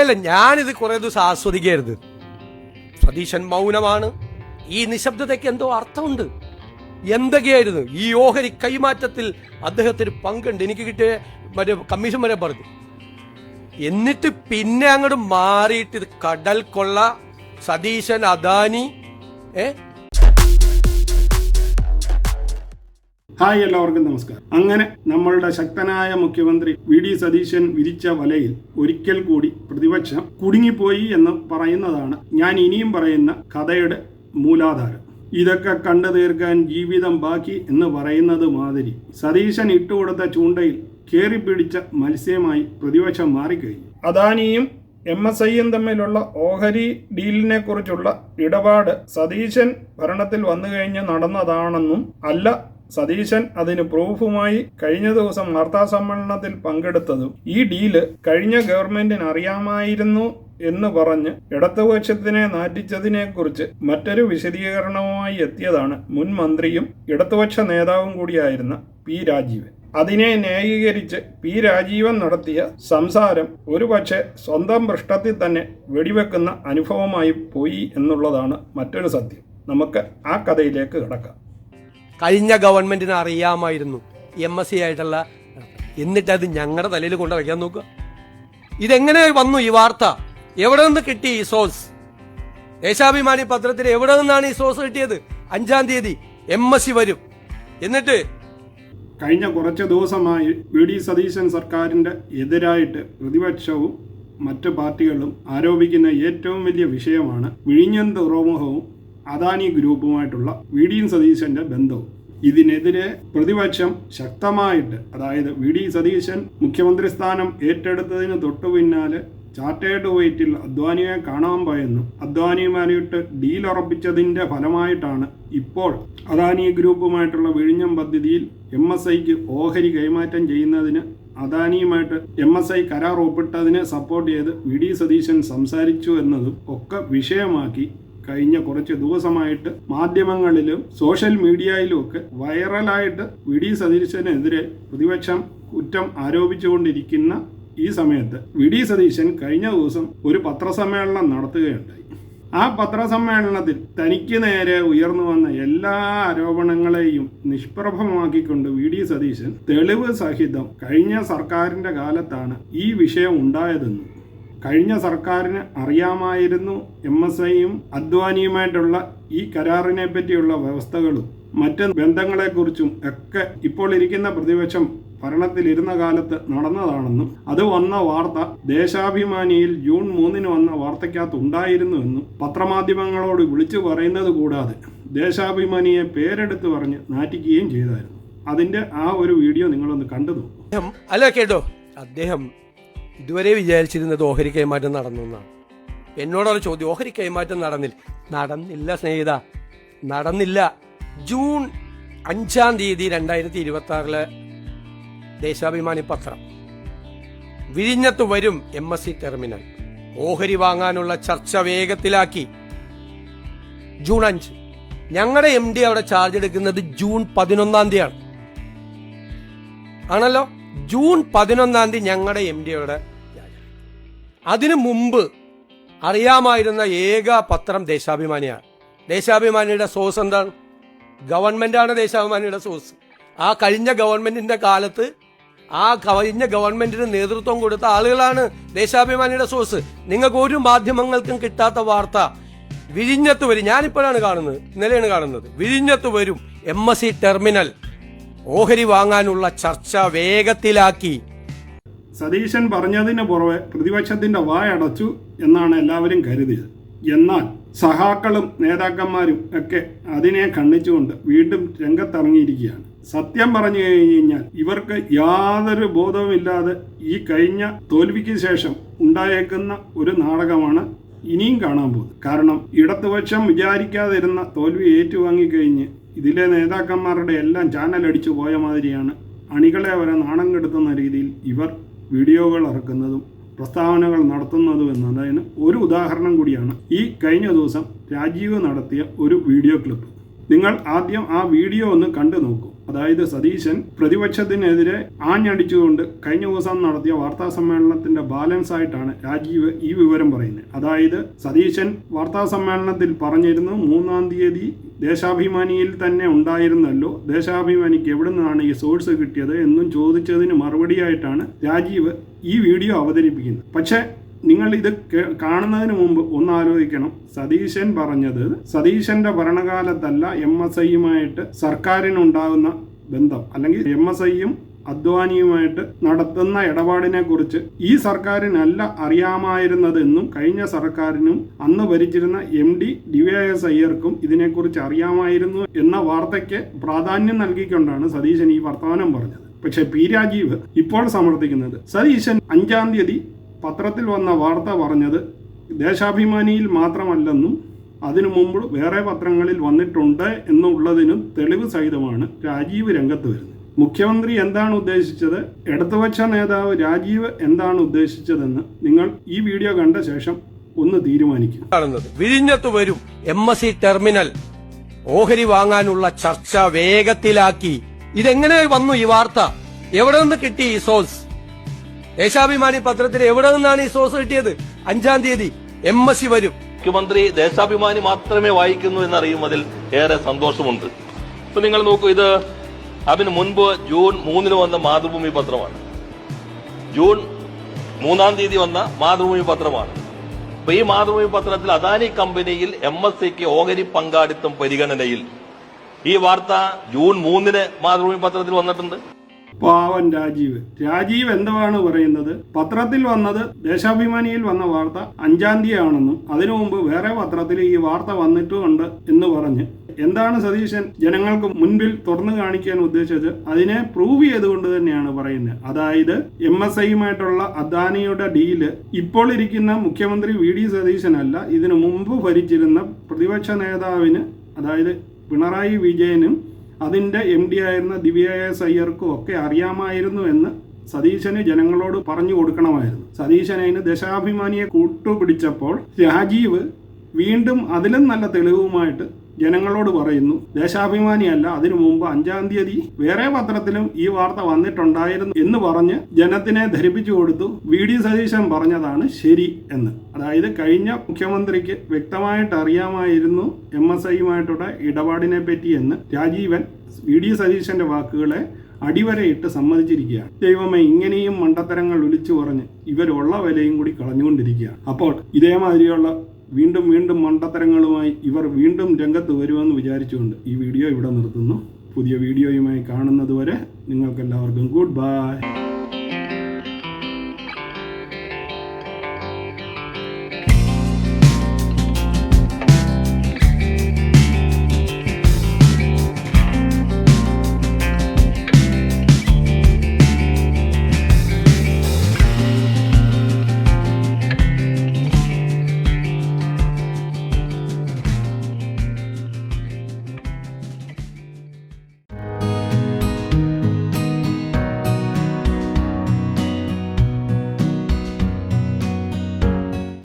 അല്ല, ഞാനിത് കുറെ ദിവസം ആസ്വദിക്കരുത്. സതീശൻ മൗനമാണ്. ഈ നിശബ്ദതയ്ക്ക് എന്തോ അർത്ഥമുണ്ട്. എന്തൊക്കെയായിരുന്നു ഈ ഓഹരി കൈമാറ്റത്തിൽ അദ്ദേഹത്തിന് പങ്കുണ്ട്, എനിക്ക് കിട്ടിയ മറ്റേ കമ്മീഷൻ വരെ പറഞ്ഞു. എന്നിട്ട് പിന്നെ അങ്ങോട്ട് മാറിയിട്ട് ഇത് കടൽ കൊള്ള, സതീശൻ, അദാനി. ഹായ്, എല്ലാവർക്കും നമസ്കാരം. അങ്ങനെ നമ്മളുടെ ശക്തനായ മുഖ്യമന്ത്രി വി ഡി സതീശൻ വിരിച്ച വലയിൽ ഒരിക്കൽ കൂടി പ്രതിപക്ഷം കുടുങ്ങിപ്പോയി എന്ന് പറയുന്നതാണ് ഞാൻ ഇനിയും പറയുന്ന കഥയുടെ മൂലാധാരം. ഇതൊക്കെ കണ്ടു തീർക്കാൻ ജീവിതം ബാക്കി എന്ന് പറയുന്നത് മാതിരി സതീശൻ ഇട്ടുകൊടുത്ത ചൂണ്ടയിൽ കേറിപ്പിടിച്ച മത്സ്യമായി പ്രതിപക്ഷം മാറിക്കഴിഞ്ഞു. അദാനിയും MSIയും തമ്മിലുള്ള ഓഹരി ഡീലിനെ കുറിച്ചുള്ള ഇടപാട് സതീശൻ ഭരണത്തിൽ വന്നു കഴിഞ്ഞ് നടന്നതാണെന്നും അല്ല, സതീശൻ അതിന് പ്രൂഫുമായി കഴിഞ്ഞ ദിവസം വാർത്താ സമ്മേളനത്തിൽ പങ്കെടുത്തതും ഈ ഡീല് കഴിഞ്ഞ ഗവൺമെന്റിന് അറിയാമായിരുന്നു എന്ന് പറഞ്ഞ് ഇടതുപക്ഷത്തിനെ നാറ്റിച്ചതിനെ കുറിച്ച് മറ്റൊരു വിശദീകരണവുമായി എത്തിയതാണ് മുൻ മന്ത്രിയും ഇടതുപക്ഷ നേതാവും കൂടിയായിരുന്ന പി രാജീവൻ. അതിനെ ന്യായീകരിച്ച് പി രാജീവൻ നടത്തിയ സംസാരം ഒരുപക്ഷെ സ്വന്തം പൃഷ്ഠത്തിൽ തന്നെ വെടിവെക്കുന്ന അനുഭവമായി പോയി എന്നുള്ളതാണ് മറ്റൊരു സത്യം. നമുക്ക് ആ കഥയിലേക്ക് കിടക്കാം. കഴിഞ്ഞ ഗവൺമെന്റിന് അറിയാമായിരുന്നു MSC ആയിട്ടുള്ള, എന്നിട്ട് അത് ഞങ്ങളുടെ തലയിൽ കൊണ്ട് വയ്ക്കാൻ നോക്കുക. ഇതെങ്ങനെ വന്നു ഈ വാർത്ത? എവിടെ നിന്ന് കിട്ടി ഈ സോഴ്സ്? ദേശാഭിമാനി പത്രത്തിൽ എവിടെ നിന്നാണ് ഈ സോഴ്സ് കിട്ടിയത്? 5-ാം തീയതി MSC വരും. എന്നിട്ട് കഴിഞ്ഞ കുറച്ച് ദിവസമായി വി ഡി സതീശൻ സർക്കാരിന്റെ എതിരായിട്ട് പ്രതിപക്ഷവും മറ്റ് പാർട്ടികളും ആരോപിക്കുന്ന ഏറ്റവും വലിയ വിഷയമാണ് വിഴിഞ്ഞം തുറമുഖവും അദാനി ഗ്രൂപ്പുമായിട്ടുള്ള വി ഡി സതീശന്റെ ബന്ധവും. ഇതിനെതിരെ പ്രതിപക്ഷം ശക്തമായിട്ട്, അതായത് വി ഡി സതീശൻ മുഖ്യമന്ത്രി സ്ഥാനം ഏറ്റെടുത്തതിന് തൊട്ടു പിന്നാലെ ചാർട്ടേഡ് വെയിറ്റിൽ അദ്വാനിയെ കാണാൻ പോയെന്നും അദ്വാനിയുമായിട്ട് ഡീൽ ഉറപ്പിച്ചതിന്റെ ഫലമായിട്ടാണ് ഇപ്പോൾ അദാനി ഗ്രൂപ്പുമായിട്ടുള്ള വിഴിഞ്ഞം പദ്ധതിയിൽ MSIക്ക് ഓഹരി കൈമാറ്റം ചെയ്യുന്നതിന് അദാനിയുമായിട്ട് MSI കരാർ ഒപ്പിട്ടതിനെ സപ്പോർട്ട് ചെയ്ത് വി ഡി സതീശൻ സംസാരിച്ചു എന്നതും ഒക്കെ വിഷയമാക്കി കഴിഞ്ഞ കുറച്ച് ദിവസമായിട്ട് മാധ്യമങ്ങളിലും സോഷ്യൽ മീഡിയയിലും ഒക്കെ വൈറലായിട്ട് വി ഡി സതീശനെതിരെ പ്രതിപക്ഷം കുറ്റം ആരോപിച്ചുകൊണ്ടിരിക്കുന്ന ഈ സമയത്ത് വി ഡി സതീശൻ കഴിഞ്ഞ ദിവസം ഒരു പത്രസമ്മേളനം നടത്തുകയുണ്ടായി. ആ പത്രസമ്മേളനത്തിൽ തനിക്ക് നേരെ ഉയർന്നു വന്ന എല്ലാ ആരോപണങ്ങളെയും നിഷ്പ്രഭമാക്കിക്കൊണ്ട് വി ഡി സതീശൻ തെളിവ് സഹിതം കഴിഞ്ഞ സർക്കാരിന്റെ കാലത്താണ് ഈ വിഷയം ഉണ്ടായതെന്നും കഴിഞ്ഞ സർക്കാരിന് അറിയാമായിരുന്നു MSIയും അദ്വാനിയുമായിട്ടുള്ള ഈ കരാറിനെ പറ്റിയുള്ള വ്യവസ്ഥകളും മറ്റ് ബന്ധങ്ങളെക്കുറിച്ചും ഒക്കെ ഇപ്പോൾ ഇരിക്കുന്ന പ്രതിപക്ഷം ഭരണത്തിലിരുന്ന കാലത്ത് നടന്നതാണെന്നും അത് വന്ന വാർത്ത ദേശാഭിമാനിയിൽ ജൂൺ 3 വന്ന വാർത്തയ്ക്കകത്ത് ഉണ്ടായിരുന്നുവെന്നും പത്രമാധ്യമങ്ങളോട് വിളിച്ചു പറയുന്നത് കൂടാതെ ദേശാഭിമാനിയെ പേരെടുത്ത് പറഞ്ഞ് നാറ്റിക്കുകയും ചെയ്തായിരുന്നു. അതിന്റെ ആ ഒരു വീഡിയോ നിങ്ങളൊന്ന് കണ്ടു നോക്കൂ. അല്ല കേട്ടോ, അദ്ദേഹം ഇതുവരെ വിചാരിച്ചിരുന്നത് ഓഹരി കൈമാറ്റം നടന്നു എന്നാണ്. എന്നോടൊരു ചോദ്യം, ഓഹരി കൈമാറ്റം നടന്നില്ല സ്നേഹിത, നടന്നില്ല. ജൂൺ 5-ാം തീയതി 2026 ദേശാഭിമാനി പത്രം, വിഴിഞ്ഞത്ത് വരും MSC ടെർമിനൽ, ഓഹരി വാങ്ങാനുള്ള ചർച്ച വേഗത്തിലാക്കി. ജൂൺ 5 ഞങ്ങളുടെ MD അവിടെ ചാർജ് എടുക്കുന്നത് ജൂൺ 11-ാം തീയതിയാണ് ആണല്ലോ. ജൂൺ 11-ാം തീയതി ഞങ്ങളുടെ MD അവിടെ. അതിനു മുമ്പ് അറിയാമായിരുന്ന ഏക പത്രം ദേശാഭിമാനിയാണ്. ദേശാഭിമാനിയുടെ സോഴ്സ് എന്താണ്? ഗവൺമെന്റാണ് ദേശാഭിമാനിയുടെ സോഴ്സ്. ആ കഴിഞ്ഞ ഗവൺമെന്റിന്റെ കാലത്ത് ആ കഴിഞ്ഞ ഗവൺമെന്റിന് നേതൃത്വം കൊടുത്ത ആളുകളാണ് ദേശാഭിമാനിയുടെ സോഴ്സ്. നിങ്ങൾക്ക് ഒരു മാധ്യമങ്ങൾക്കും കിട്ടാത്ത വാർത്ത വിഴിഞ്ഞത്ത് വരും. ഞാനിപ്പോഴാണ് കാണുന്നത്, ഇന്നലെയാണ് കാണുന്നത്. വിഴിഞ്ഞത്ത് വരും MSC ടെർമിനൽ, ഓഹരി വാങ്ങാനുള്ള ചർച്ച വേഗത്തിലാക്കി. സതീശൻ പറഞ്ഞതിന് പുറമെ പ്രതിപക്ഷത്തിന്റെ വായടച്ചു എന്നാണ് എല്ലാവരും കരുതിയത്. എന്നാൽ സഹാക്കളും നേതാക്കന്മാരും ഒക്കെ അതിനെ ഖണ്ഡിച്ചുകൊണ്ട് വീണ്ടും രംഗത്തിറങ്ങിയിരിക്കുകയാണ്. സത്യം പറഞ്ഞു കഴിഞ്ഞാൽ ഇവർക്ക് യാതൊരു ബോധവുമില്ലാതെ ഈ കഴിഞ്ഞ തോൽവിക്ക് ശേഷം ഉണ്ടായേക്കുന്ന ഒരു നാടകമാണ് ഇനിയും കാണാൻ പോകുന്നത്. കാരണം ഇടതുപക്ഷം വിചാരിക്കാതിരുന്ന തോൽവി ഏറ്റുവാങ്ങിക്കഴിഞ്ഞ് ഇതിലെ നേതാക്കന്മാരുടെ എല്ലാം ചാനൽ അടിച്ചു പോയ മാതിരിയാണ് അണികളെ വരെ നാണം കെടുത്തുന്ന രീതിയിൽ ഇവർ വീഡിയോകൾ ഇറക്കുന്നതും പ്രസ്താവനകൾ നടത്തുന്നതും എന്നതിന് ഒരു ഉദാഹരണം കൂടിയാണ് ഈ കഴിഞ്ഞ ദിവസം രാജീവ് നടത്തിയ ഒരു വീഡിയോ ക്ലിപ്പ്. നിങ്ങൾ ആദ്യം ആ വീഡിയോ ഒന്ന് കണ്ടു നോക്കൂ. അതായത് സതീശൻ പ്രതിപക്ഷത്തിനെതിരെ ആഞ്ഞടിച്ചുകൊണ്ട് കഴിഞ്ഞ ദിവസം നടത്തിയ വാർത്താ സമ്മേളനത്തിന്റെ ബാലൻസ് ആയിട്ടാണ് രാജീവ് ഈ വിവരം പറയുന്നത്. അതായത് സതീശൻ വാർത്താ സമ്മേളനത്തിൽ പറഞ്ഞിരുന്നു 3-ാം തീയതി ദേശാഭിമാനിയിൽ തന്നെ ഉണ്ടായിരുന്നല്ലോ, ദേശാഭിമാനിക്ക് എവിടെ നിന്നാണ് ഈ സോഴ്സ് കിട്ടിയത് എന്നും ചോദിച്ചതിന് മറുപടിയായിട്ടാണ് രാജീവ് ഈ വീഡിയോ അവതരിപ്പിക്കുന്നത്. പക്ഷേ നിങ്ങൾ ഇത് കാണുന്നതിന് മുമ്പ് ഒന്ന് ആലോചിക്കണം. സതീശൻ പറഞ്ഞത് സതീശന്റെ ഭരണകാലത്തല്ല MSIയുമായിട്ട് സർക്കാരിനുണ്ടാകുന്ന ബന്ധം, അല്ലെങ്കിൽ MSIയും അദ്വാനിയുമായിട്ട് നടത്തുന്ന ഇടപാടിനെ കുറിച്ച് ഈ സർക്കാരിനല്ല അറിയാമായിരുന്നതെന്നും കഴിഞ്ഞ സർക്കാരിനും അന്ന് ഭരിച്ചിരുന്ന MD DVS അയ്യർക്കും ഇതിനെക്കുറിച്ച് അറിയാമായിരുന്നു എന്ന വാർത്തയ്ക്ക് പ്രാധാന്യം നൽകിക്കൊണ്ടാണ് സതീശൻ ഈ വർത്തമാനം പറഞ്ഞത്. പക്ഷെ പി രാജീവ് ഇപ്പോൾ സമർത്ഥിക്കുന്നത് സതീശൻ 5-ാം തീയതി പത്രത്തിൽ വന്ന വാർത്ത പറഞ്ഞത് ദേശാഭിമാനിയിൽ മാത്രമല്ലെന്നും അതിനു മുമ്പ് വേറെ പത്രങ്ങളിൽ വന്നിട്ടുണ്ട് എന്നുള്ളതിനും തെളിവ് സഹിതമാണ് രാജീവ് രംഗത്ത് വരുന്നത്. മുഖ്യമന്ത്രി എന്താണ് ഉദ്ദേശിച്ചത്, ഇടതുപക്ഷ നേതാവ് രാജീവ് എന്താണ് ഉദ്ദേശിച്ചതെന്ന് നിങ്ങൾ ഈ വീഡിയോ കണ്ട ശേഷം ഒന്ന് തീരുമാനിക്കും. വിഴിഞ്ഞത്ത് വരും MSC ടെർമിനൽ ഓഹരി വാങ്ങാനുള്ള ചർച്ച വേഗത്തിലാക്കി. ഇതെങ്ങനെ വന്നു ഈ വാർത്ത? എവിടെ നിന്ന് കിട്ടി ഈ സോഴ്സ്? ദേശാഭിമാനി പത്രത്തിൽ എവിടെ നിന്നാണ് ഈ സോഴ്സ് കിട്ടിയത്? 5-ാം തീയതി MSC വരും. മുഖ്യമന്ത്രി ദേശാഭിമാനി മാത്രമേ വായിക്കുന്നു എന്നറിയുന്നതിൽ ഏറെ സന്തോഷമുണ്ട്. ഇപ്പൊ നിങ്ങൾ നോക്കൂ, ഇത് അതിന് മുൻപ് ജൂൺ 3-ന് വന്ന മാതൃഭൂമി പത്രമാണ്. ജൂൺ 3-ാം തീയതി വന്ന മാതൃഭൂമി പത്രമാണ്. അപ്പൊ ഈ മാതൃഭൂമി പത്രത്തിൽ അദാനി കമ്പനിയിൽ MSCക്ക് ഓഹരി പങ്കാളിത്തം പരിഗണനയിൽ, ഈ വാർത്ത ജൂൺ 3-ന് മാതൃഭൂമി പത്രത്തിൽ വന്നിട്ടുണ്ട്. പാവൻ രാജീവ് എന്താണ് പറയുന്നത്? പത്രത്തിൽ വന്നത് ദേശാഭിമാനിയിൽ വന്ന വാർത്ത 5-ാം തീയതി ആണെന്നും അതിനു മുമ്പ് വേറെ പത്രത്തിൽ ഈ വാർത്ത വന്നിട്ടുമുണ്ട് എന്ന് പറഞ്ഞ് എന്താണ് സതീശൻ ജനങ്ങൾക്ക് മുൻപിൽ തുറന്നു കാണിക്കാൻ ഉദ്ദേശിച്ചത്? അതിനെ പ്രൂവ് ചെയ്തുകൊണ്ട് തന്നെയാണ് പറയുന്നത്. അതായത് MSIയുമായിട്ടുള്ള അദാനിയുടെ ഡീല് ഇപ്പോൾ ഇരിക്കുന്ന മുഖ്യമന്ത്രി VD സതീശനല്ല, ഇതിനു മുമ്പ് ഭരിച്ചിരുന്ന പ്രതിപക്ഷ നേതാവിന്, അതായത് പിണറായി വിജയനും അതിന്റെ MD ആയിരുന്ന DVS അയ്യർക്കും ഒക്കെ അറിയാമായിരുന്നു എന്ന് സതീശന് ജനങ്ങളോട് പറഞ്ഞു കൊടുക്കണമായിരുന്നു. സതീശൻ അതിന് ദേശാഭിമാനിയെ കൂട്ടുപിടിച്ചപ്പോൾ രാജീവ് വീണ്ടും അതിലും നല്ല തെളിവുമായിട്ട് ജനങ്ങളോട് പറയുന്നു ദേശാഭിമാനിയല്ല, അതിനു മുമ്പ് 5-ാം തീയതി വേറെ പത്രത്തിലും ഈ വാർത്ത വന്നിട്ടുണ്ടായിരുന്നു എന്ന് പറഞ്ഞ് ജനത്തിനെ ധരിപ്പിച്ചു കൊടുത്തു. VD സതീശൻ പറഞ്ഞതാണ് ശരി എന്ന്. അതായത് കഴിഞ്ഞ മുഖ്യമന്ത്രിക്ക് വ്യക്തമായിട്ട് അറിയാമായിരുന്നു MSIയുമായിട്ടുള്ള ഇടപാടിനെ പറ്റി എന്ന് രാജീവൻ VD സതീശന്റെ വാക്കുകളെ അടിവരയിട്ട് സമ്മതിച്ചിരിക്കുകയാണ്. ദൈവമേ, ഇങ്ങനെയും മണ്ടത്തരങ്ങൾ വിളിച്ചു പറഞ്ഞ് ഇവരുള്ള വിലയും കൂടി കളഞ്ഞുകൊണ്ടിരിക്കുകയാണ്. അപ്പോൾ ഇതേമാതിരിയുള്ള വീണ്ടും മണ്ടത്തരങ്ങളുമായി ഇവർ വീണ്ടും രംഗത്ത് വരുമെന്ന് വിചാരിച്ചുകൊണ്ട് ഈ വീഡിയോ ഇവിടെ നിർത്തുന്നു. പുതിയ വീഡിയോയുമായി കാണുന്നത് വരെ നിങ്ങൾക്കെല്ലാവർക്കും ഗുഡ് ബൈ.